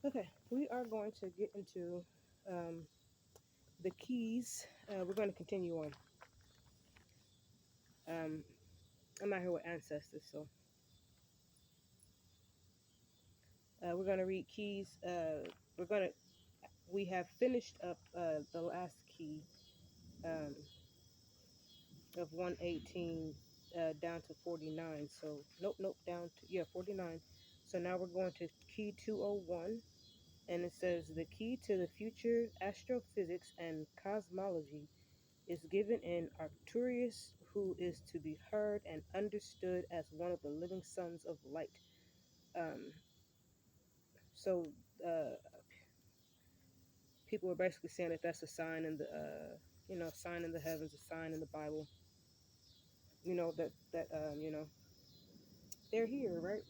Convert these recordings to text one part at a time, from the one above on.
Okay, we are going to get into um, the keys. We're going to continue on. Um, I'm out here with ancestors, so we're going to read keys. We're going to. We have finished up the last key um, of 118 down to 49. So nope, down to 49. So now we're going to key 201, and it says the key to the future astrophysics and cosmology is given in Arcturus, who is to be heard and understood as one of the living sons of light. Um, so uh, people are basically saying that that's a sign in the, sign in the heavens, a sign in the Bible. That they're here, right?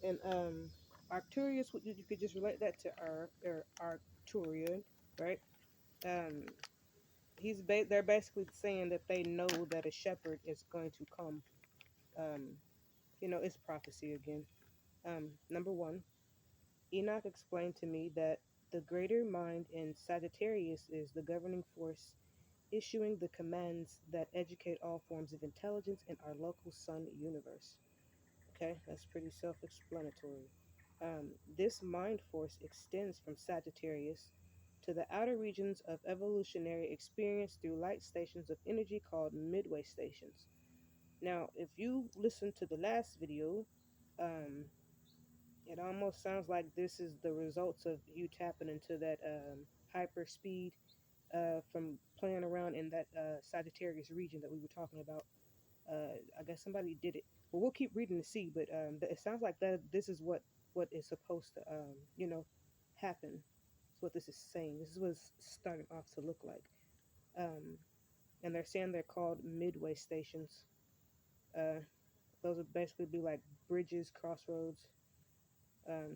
And Arcturus, you could just relate that to Arcturian, right? Um, they're basically saying that they know that a shepherd is going to come. Um, it's prophecy again. Number one, Enoch explained to me that the greater mind in Sagittarius is the governing force issuing the commands that educate all forms of intelligence in our local sun universe. Okay, that's pretty self explanatory. This mind force extends from Sagittarius to the outer regions of evolutionary experience through light stations of energy called midway stations. Now, if you listen to the last video, um, it almost sounds like this is the results of you tapping into that hyper speed from playing around in that Sagittarius region that we were talking about. I guess somebody did it. Well, we'll keep reading to see, but it sounds like that this is what is supposed to happen. It's what this is saying. This is what it's starting off to look like. Um, and they're saying they're called midway stations. Uh, those would basically be like bridges, crossroads,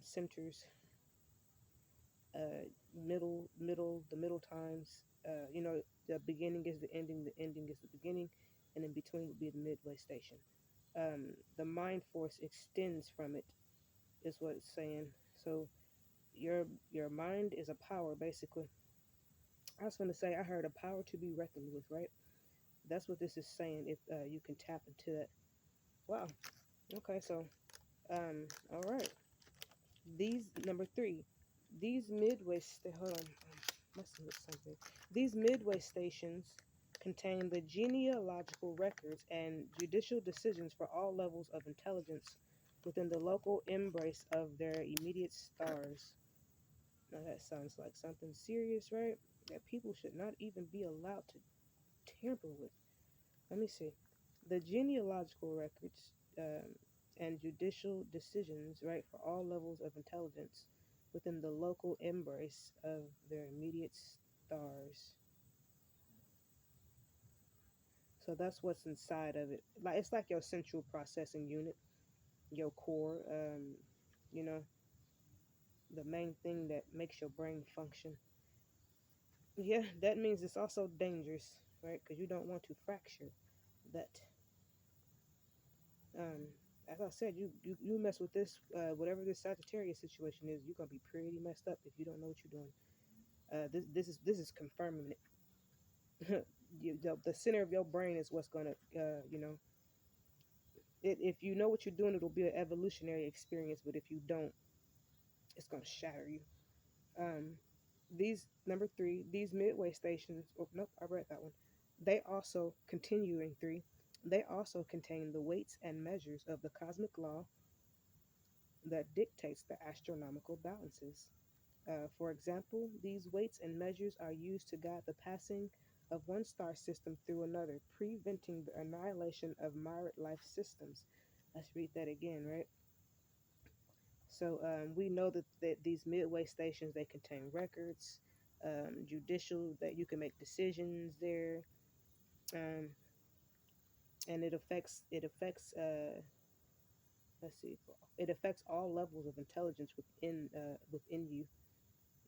centers, uh, the middle times. The beginning is the ending is the beginning, and in between would be the midway station. The mind force extends from it, is what it's saying. So your mind is a power, basically. I was going to say I heard a power to be reckoned with, right? That's what this is saying. If you can tap into that. Wow. Okay, so all right. These number three. These hold on, I'm messing with something. These midway stations contain the genealogical records and judicial decisions for all levels of intelligence within the local embrace of their immediate stars. Now that sounds like something serious, right? That people should not even be allowed to tamper with. Let me see. The genealogical records and judicial decisions, right, for all levels of intelligence within the local embrace of their immediate stars. So that's what's inside of it. Like it's like your central processing unit, your core. You know, the main thing that makes your brain function. Yeah, that means it's also dangerous, right? Because you don't want to fracture that. Um, as I said, you mess with this, whatever this Sagittarius situation is, you're gonna be pretty messed up if you don't know what you're doing. This is confirming it. The center of your brain is what's gonna, if you know what you're doing, it'll be an evolutionary experience. But if you don't, it's gonna shatter you. Um, these number three, these midway stations. Oh nope, I read that one. They also continue in three. They also contain the weights and measures of the cosmic law that dictates the astronomical balances. For example, these weights and measures are used to guide the passing of one star system through another, preventing the annihilation of myriad life systems. Let's read that again, right? So we know that these midway stations they contain records, judicial that you can make decisions there, um, and it affects let's see, it affects all levels of intelligence within you.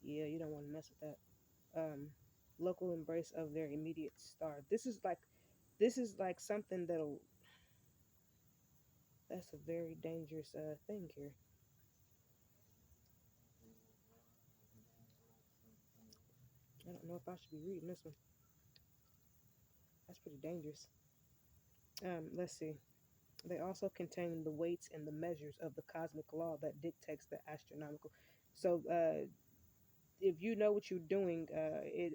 Yeah, you don't want to mess with that. Local embrace of their immediate star. This is like something that's a very dangerous thing here. I don't know if I should be reading this one. That's pretty dangerous. Let's see. They also contain the weights and the measures of the cosmic law that dictates the astronomical. So, if you know what you're doing,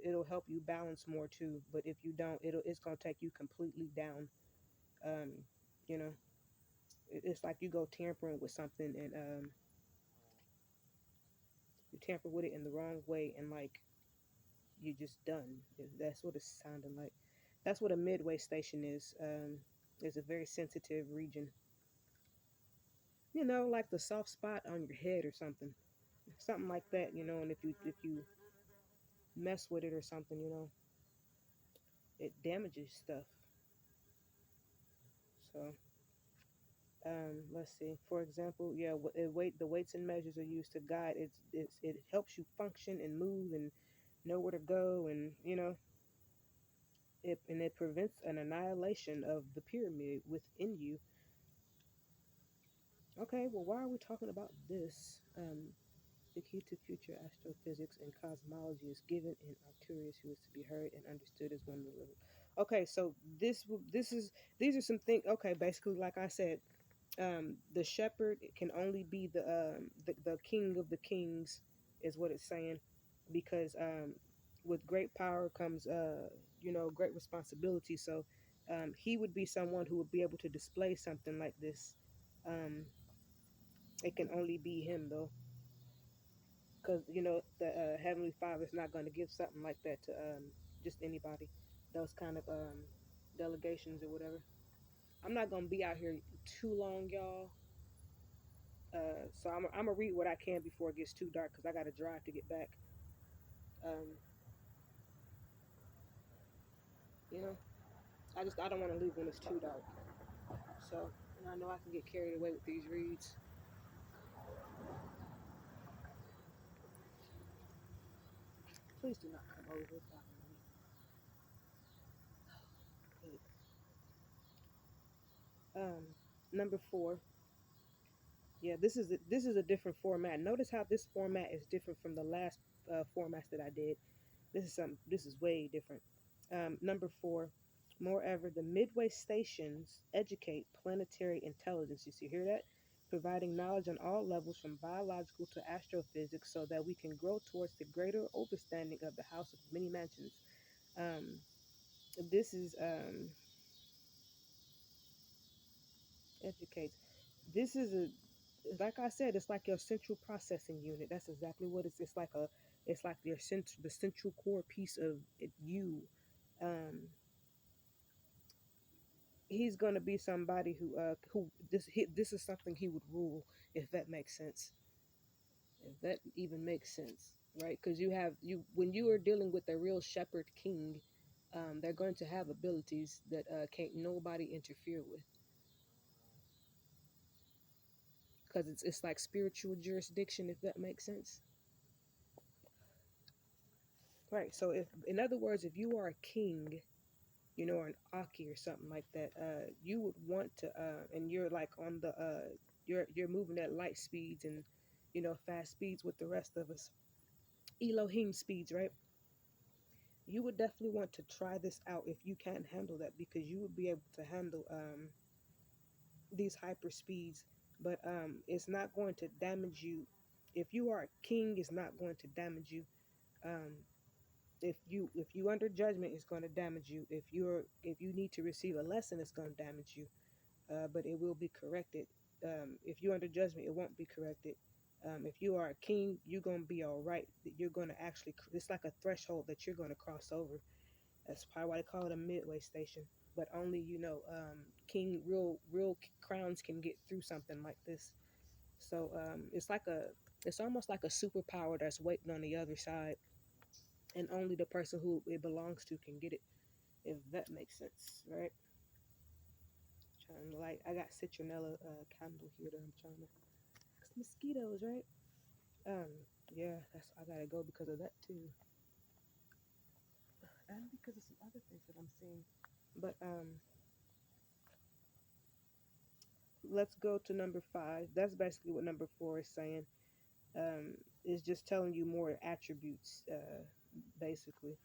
it'll help you balance more too. But if you don't, it's gonna take you completely down. Um, you know, it's like you go tampering with something, and you tamper with it in the wrong way, and like you just done. That's what it's sounding like. That's what a midway station is. It's a very sensitive region. Like the soft spot on your head or something like that. And if you mess with it or something, it damages stuff. So, let's see. For example, yeah, the weights and measures are used to guide. It helps you function and move and know where to go, and it prevents an annihilation of the pyramid within you. Okay, well, why are we talking about this? The key to future astrophysics and cosmology is given in Arcturus, who is to be heard and understood as one of the living. Okay, so this is these are some things. Okay, basically, like I said, the shepherd can only be the king of the kings, is what it's saying, because with great power comes great responsibility. So he would be someone who would be able to display something like this. Um, it can only be him though, because the Heavenly Father is not going to give something like that to just anybody. Those kind of delegations or whatever. I'm not going to be out here too long, y'all. So I'm gonna read what I can before it gets too dark because I got to drive to get back. Um, you know, I don't want to leave when it's too dark. So, and I know I can get carried away with these reads. Please do not come over following me. Number 4. Yeah, this is a different format. Notice how this format is different from the last formats that I did. This is way different. Number 4. Moreover, the midway stations educate planetary intelligence. You see, hear that? Providing knowledge on all levels from biological to astrophysics so that we can grow towards the greater understanding of the house of many mansions. Um, this is educates. This is a like I said, it's like your central processing unit. That's exactly what it's like your the central core piece of you. Um, he's gonna be somebody who this is something he would rule, if that makes sense, if that even makes sense, right? Because when you are dealing with a real shepherd king, they're going to have abilities that can't nobody interfere with, because it's like spiritual jurisdiction, if that makes sense. Right. So if, in other words, if you are a king, or an Aki or something like that, you would want to, and you're like on the, you're moving at light speeds and, fast speeds with the rest of us, Elohim speeds, right? You would definitely want to try this out if you can handle that, because you would be able to handle these hyper speeds, but it's not going to damage you. If you are a king, it's not going to damage you. Um, if you under judgment, it's going to damage you. If you need to receive a lesson, it's going to damage you, but it will be corrected. If you under judgment, it won't be corrected. If you are a king, you're going to be all right. You're going to actually, it's like a threshold that you're going to cross over. That's probably why they call it a midway station. But only, king, real crowns can get through something like this. So it's almost like a superpower that's waiting on the other side, and only the person who it belongs to can get it, if that makes sense, right? Trying to light. I got citronella candle here that I'm trying to. It's mosquitoes, right? Um, yeah, that's I gotta go because of that too, and because of some other things that I'm seeing. But let's go to number 5. That's basically what number 4 is saying. Is just telling you more attributes. basically.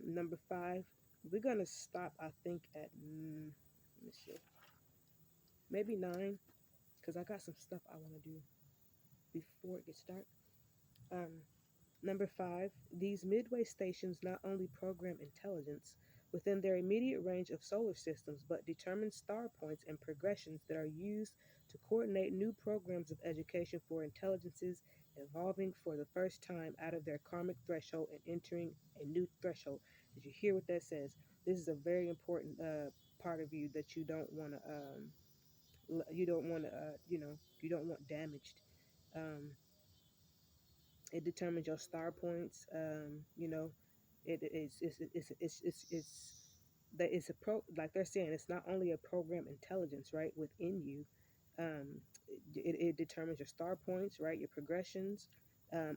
Number five, we're gonna stop. I think at let me see, maybe nine, because I got some stuff I want to do before it gets dark. Um, Number five, these midway stations not only program intelligence within their immediate range of solar systems, but determine star points and progressions that are used to coordinate new programs of education for intelligences evolving for the first time out of their karmic threshold and entering a new threshold. Did you hear what that says? This is a very important part of you that you don't want to, you don't want damaged. Um, it determines your star points. It's that it's a pro like they're saying it's not only a program intelligence right within you. Um, it determines your star points, right? Your progressions,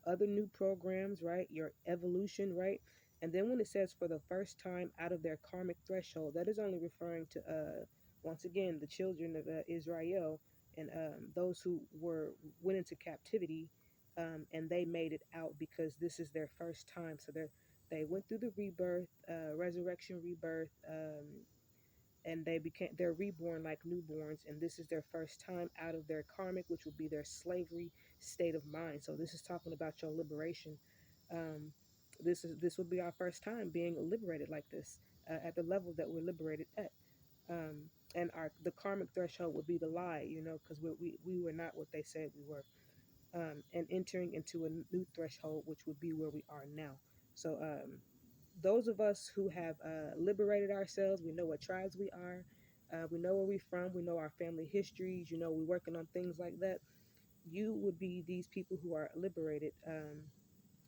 other new programs, right? Your evolution, right? And then when it says for the first time out of their karmic threshold, that is only referring to once again the children of Israel and those who were went into captivity and they made it out because this is their first time. So they went through the rebirth, resurrection, rebirth, and they're reborn like newborns, and this is their first time out of their karmic, which will be their slavery state of mind. So this is talking about your liberation. Um, this will be our first time being liberated like this at the level that we're liberated at. And our the karmic threshold would be the lie, because we were not what they said we were, and entering into a new threshold, which would be where we are now. So, those of us who have liberated ourselves, we know what tribes we are, we know where we're from, we know our family histories, we're working on things like that. You would be these people who are liberated.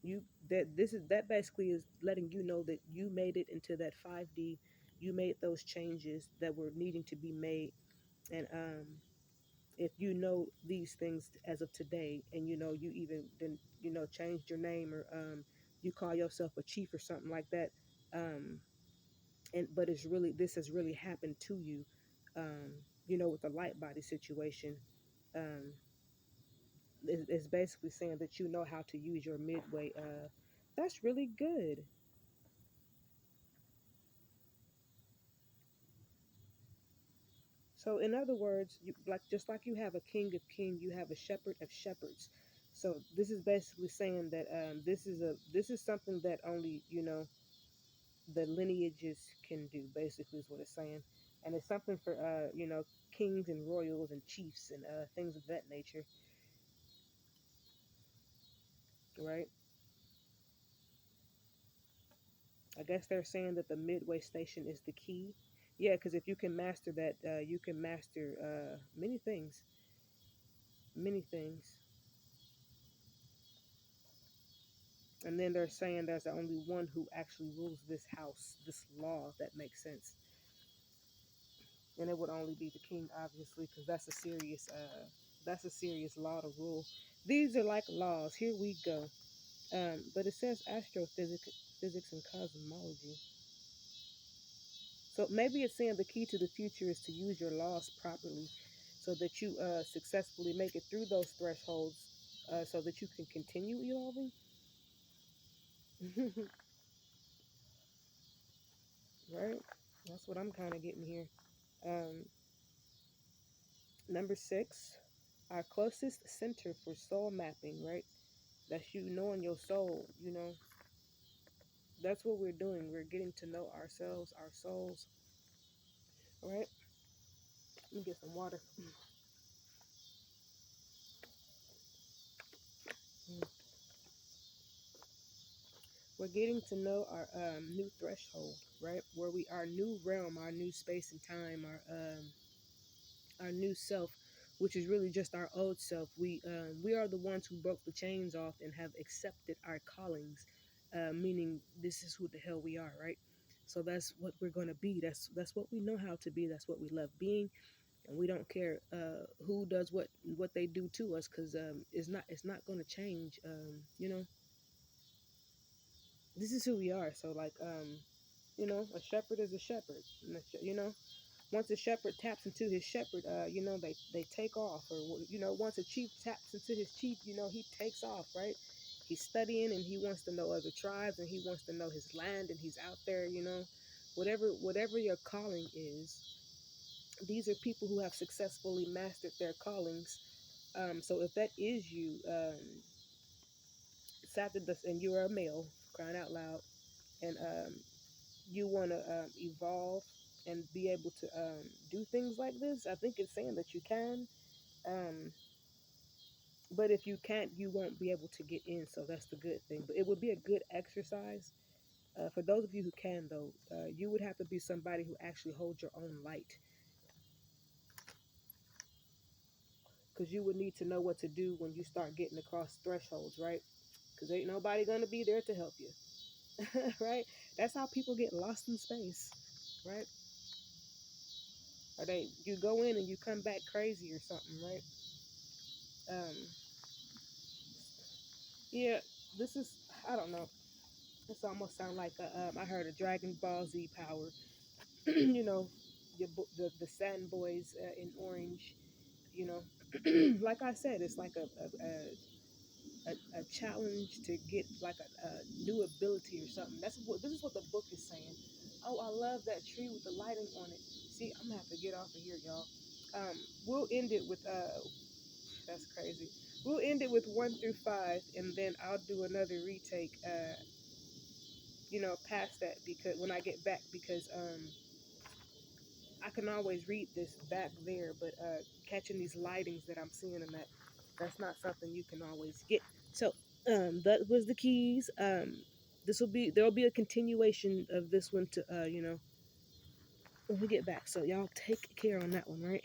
You that this is that basically is letting you know that you made it into that 5D. You made those changes that were needing to be made, and if you know these things as of today and you even then changed your name or you call yourself a chief or something like that, um and but it's really this has really happened to you, um with the light body situation. um it's basically saying that you know how to use your midway. That's really good. So in other words, you like just like you have a king of kings, you have a shepherd of shepherds. So this is basically saying that this is something that only the lineages can do. Basically, is what it's saying, and it's something for kings and royals and chiefs and things of that nature, right? I guess they're saying that the midway station is the key. Yeah, because if you can master that, you can master many things, many things. And then they're saying there's only one who actually rules this house, this law, if that makes sense. And it would only be the king, obviously, because that's a serious law to rule. These are like laws. Here we go. But it says astrophysics, physics, and cosmology. So maybe it's saying the key to the future is to use your laws properly, so that you successfully make it through those thresholds, so that you can continue evolving. Right? That's what I'm kind of getting here. Um, Number six, our closest center for soul mapping, right? That's you knowing your soul, That's what we're doing. We're getting to know ourselves, our souls, right? Let me get some water. Mm. We're getting to know our new threshold, right? Where our new realm, our new space and time, our new self, which is really just our old self. We are the ones who broke the chains off and have accepted our callings, meaning this is who the hell we are, right? So that's what we're gonna be. That's what we know how to be. That's what we love being, and we don't care who does what they do to us, because it's not gonna change. This is who we are. So like a shepherd is a shepherd. And once a shepherd taps into his shepherd, they take off. Or once a chief taps into his chief, he takes off, right? he's studying and he wants to know other tribes and he wants to know his land and he's out there, whatever your calling is, these are people who have successfully mastered their callings. So if that is you, and you're a male, crying out loud, and you want to evolve and be able to do things like this, I think it's saying that you can. Um, but if you can't, you won't be able to get in. So that's the good thing. But it would be a good exercise. For those of you who can, though, you would have to be somebody who actually holds your own light, because you would need to know what to do when you start getting across thresholds, right? Because ain't nobody gonna be there to help you, right? That's how people get lost in space, right? Or you go in and you come back crazy or something, right? Um, yeah, this is, I don't know. This almost sound like I heard a Dragon Ball Z power. you know, the Satin Boys in orange. You know, like I said, it's like a challenge to get like a new ability or something. This is what the book is saying. Oh, I love that tree with the lighting on it. See, I'm gonna have to get off of here, y'all. We'll end it with that's crazy. We'll end it with 1 through 5, and then I'll do another retake. Past that, because when I get back, because I can always read this back there, but catching these lightings that I'm seeing in that's not something you can always get. So that was the keys. There'll be a continuation of this one to when we get back. So y'all take care on that one, right?